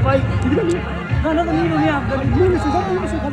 भाई ना ना तो नहीं नहीं आप नहीं सुझाव नहीं सुझाव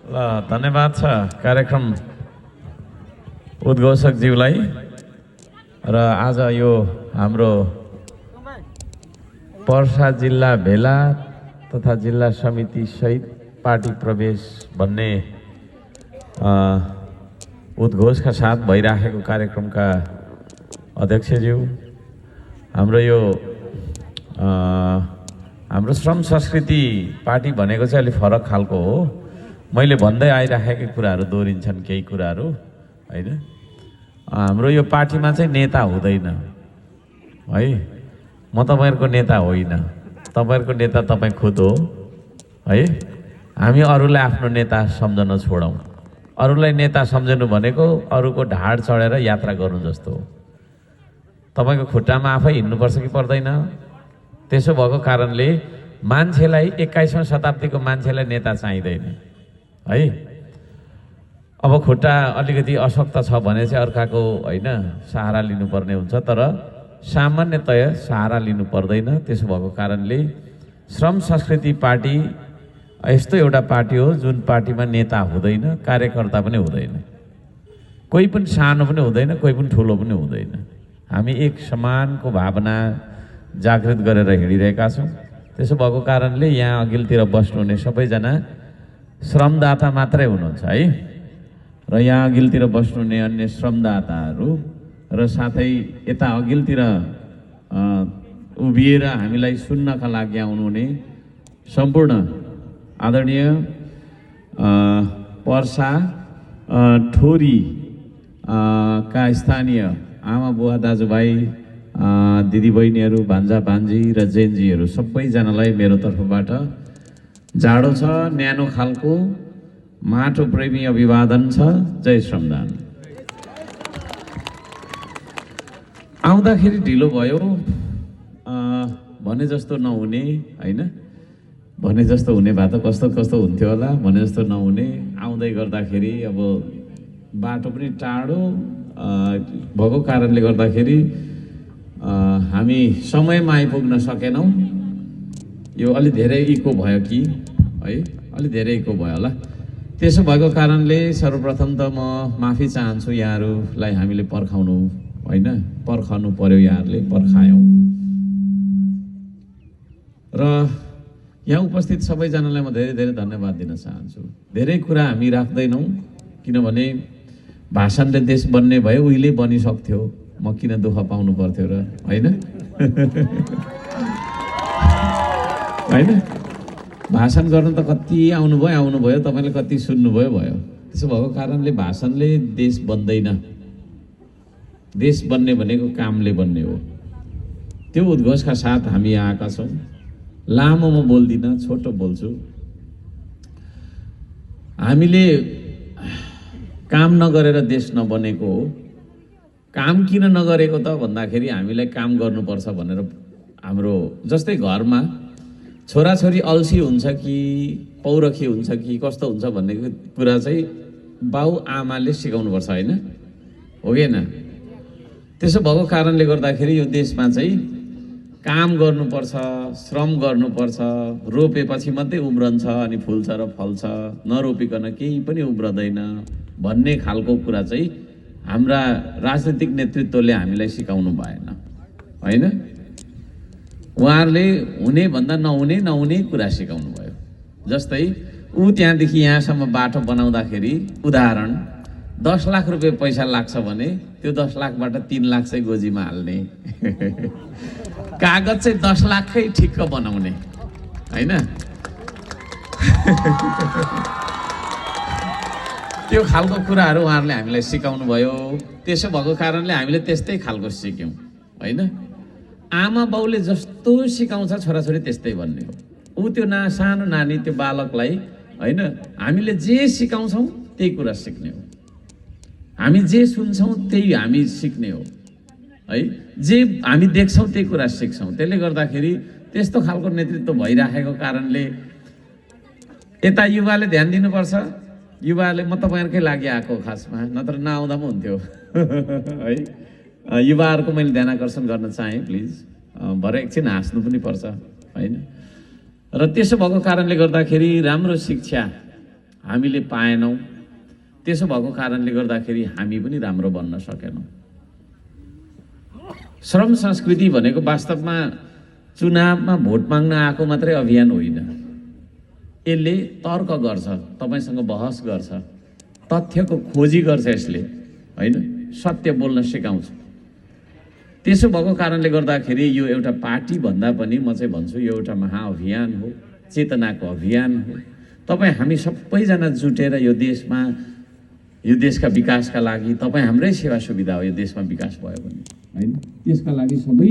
ल धन्यवाद छ कार्यक्रम उद्घोषकज्यूलाई र आज यो हाम्रो पर्सा जिल्ला भेला तथा जिल्ला समिति सहित पार्टी प्रवेश भन्ने उद्घोषका साथ भइराखेको कार्यक्रमका अध्यक्षज्यू हाम्रो यो हाम्रो श्रम संस्कृति पार्टी भनेको चाहिँ अलि फरक खालको हो। मैले भन्दै आइराखेकै कुराहरू दोहोरिन्छन् केही कुराहरू हैन। हाम्रो यो पार्टीमा चाहिँ नेता हुँदैन है। म तपाईहरुको नेता होइन, तपाईहरुको नेता तपाई खुद हो है। हामी अरूलाई आफ्नो नेता सम्झन छोडौं। अरूलाई नेता सम्झनु भनेको अरूको ढाड चढेर यात्रा गर्नु जस्तो हो। तपाईको खुट्टामा आफै हिँड्नुपर्छ कि पर्दैन? त्यसो भएको कारणले मान्छेलाई 21औं शताब्दीको मान्छेलाई नेता चाहिँदैन है। अब खुट्टा अलिकति अशक्त छ भने चाहिँ अर्काको हैन सहारा लिनुपर्ने हुन्छ, तर सामान्यतया सहारा लिनु पर्दैन। त्यसो भएको कारणले श्रम संस्कृति पार्टी यस्तो एउटा पार्टी हो जुन पार्टीमा नेता हुँदैन, कार्यकर्ता पनि हुँदैन, कोही पनि सानो पनि हुँदैन, कोही पनि ठुलो पनि हुँदैन। हामी एक समानको भावना जागृत गरेर हिँडिरहेका छौँ। त्यसो भएको कारणले यहाँ अघिल्तिर बस्नुहुने सबैजना श्रमदाता मात्रै हुनुहुन्छ है। र यहाँ अघिल्तिर बस्नुहुने अन्य श्रमदाताहरू र साथै यता अघिल्तिर उभिएर हामीलाई सुन्नका लागि आउनुहुने सम्पूर्ण आदरणीय पर्सा ठोरी का स्थानीय आमा बुवा दाजुभाइ दिदीबहिनीहरू भान्जा भान्जी र जेन्जीहरू सबैजनालाई मेरो तर्फबाट जाडो छ न्यानो खालको माटो प्रेमी अभिवादन छ। जय श्रमदान। आउँदाखेरि ढिलो भयो भने जस्तो नहुने हैन, भने जस्तो हुने भए त कस्तो कस्तो हुन्थ्यो होला, भने जस्तो नहुने। आउँदै गर्दाखेरि अब बाटो पनि टाढो भएको कारणले गर्दाखेरि हामी समयमा आइपुग्न सकेनौँ। यो अलि धेरै इको भयो कि है, अलि धेरै इको भयो होला। त्यसो भएको कारणले सर्वप्रथम त म माफी चाहन्छु यहाँहरूलाई। हामीले पर्खाउनु हैन, पर्खनु पर्यो, यहाँहरूले पर्खायौँ। र यहाँ उपस्थित सबैजनालाई म धेरै धेरै धन्यवाद दिन चाहन्छु। धेरै कुरा हामी राख्दैनौँ किनभने भाषणले देश बन्ने भए उहिले बनिसक्थ्यो, म किन दुःख पाउनु पर्थ्यो र हैन हैन। भाषण गर्न त कति आउनुभयो, तपाईले कति सुन्नुभयो भयो। त्यसो भएको कारणले भाषणले देश बन्दैन। देश बन्ने भनेको कामले बन्ने हो। त्यो उद्घोषका साथ हामी आएका छौँ। लामो म बोल्दिनँ, छोटो बोल्छु। हामीले काम नगरेर देश नबनेको हो। काम किन नगरेको त भन्दाखेरि हामीलाई काम गर्नुपर्छ भनेर हाम्रो जस्तै घरमा छोराछोरी अल्छी हुन्छ कि पौरखी हुन्छ कि कस्तो हुन्छ भन्ने कुरा चाहिँ बाउ आमाले सिकाउनुपर्छ हैन, हो कि हैन? त्यसो भएको कारणले गर्दाखेरि यो देशमा चाहिँ काम गर्नुपर्छ, श्रम गर्नुपर्छ। रोपेपछि मात्रै उम्रन्छ अनि फुल्छ र फल्छ, नरोपिकन केही पनि उम्रदैन भन्ने खालको कुरा चाहिँ हाम्रा राजनीतिक नेतृत्वले हामीलाई सिकाउनु भएन हैन। उहाँहरूले हुने भन्दा नहुने कुरा सिकाउनु भयो। जस्तै त्यहाँदेखि यहाँसम्म बाटो बनाउँदाखेरि उदाहरण 10 लाख रुपियाँ पैसा लाग्छ भने त्यो 10 लाखबाट 3 लाख चाहिँ गोजीमा हाल्ने कागज चाहिँ 10 लाखकै ठिक्क बनाउने हैन। त्यो खालको कुराहरू उहाँहरूले हामीलाई सिकाउनु भयो। त्यसो भएको कारणले हामीले त्यस्तै खालको सिक्यौँ होइन। आमा बाउले जस्तो सिकाउँछ छोराछोरी त्यस्तै भन्ने हो। ऊ त्यो सानो नानी त्यो बालकलाई होइन हामीले जे सिकाउँछौँ त्यही कुरा सिक्ने हो। हामी जे सुन्छौँ त्यही हामी सिक्ने हो है। जे हामी देख्छौँ त्यही कुरा सिक्छौँ। त्यसले गर्दाखेरि त्यस्तो खालको नेतृत्व भइराखेको कारणले यता युवाले ध्यान दिनुपर्छ। युवाले म तपाईँहरूकै लागि आएको खासमा, नत्र नआउँदा पनि हुन्थ्यो है। युवाहरूको मैले ध्यान आकर्षण गर्न चाहेँ प्लिज। भरे एकछिन हाँस्नु पनि पर्छ होइन। र त्यसो भएको कारणले गर्दाखेरि राम्रो शिक्षा हामीले पाएनौँ। त्यसो भएको कारणले गर्दाखेरि हामी पनि राम्रो बन्न सकेनौँ। श्रम संस्कृति भनेको वास्तवमा चुनावमा भोट माग्न आएको मात्रै अभियान होइन। यसले तर्क गर्छ, तपाईँसँग बहस गर्छ, तथ्यको खोजी गर्छ यसले होइन, सत्य बोल्न सिकाउँछ। त्यसो भएको कारणले गर्दाखेरि यो एउटा पार्टी भन्दा पनि म चाहिँ भन्छु यो एउटा महाअभियान हो, चेतनाको अभियान हो। तपाईँ हामी सबैजना जुटेर यो देशमा यो देशका विकासका लागि तपाईँ हाम्रै सेवा सुविधा हो। यो देशमा विकास भयो भने होइन, त्यसका लागि सबै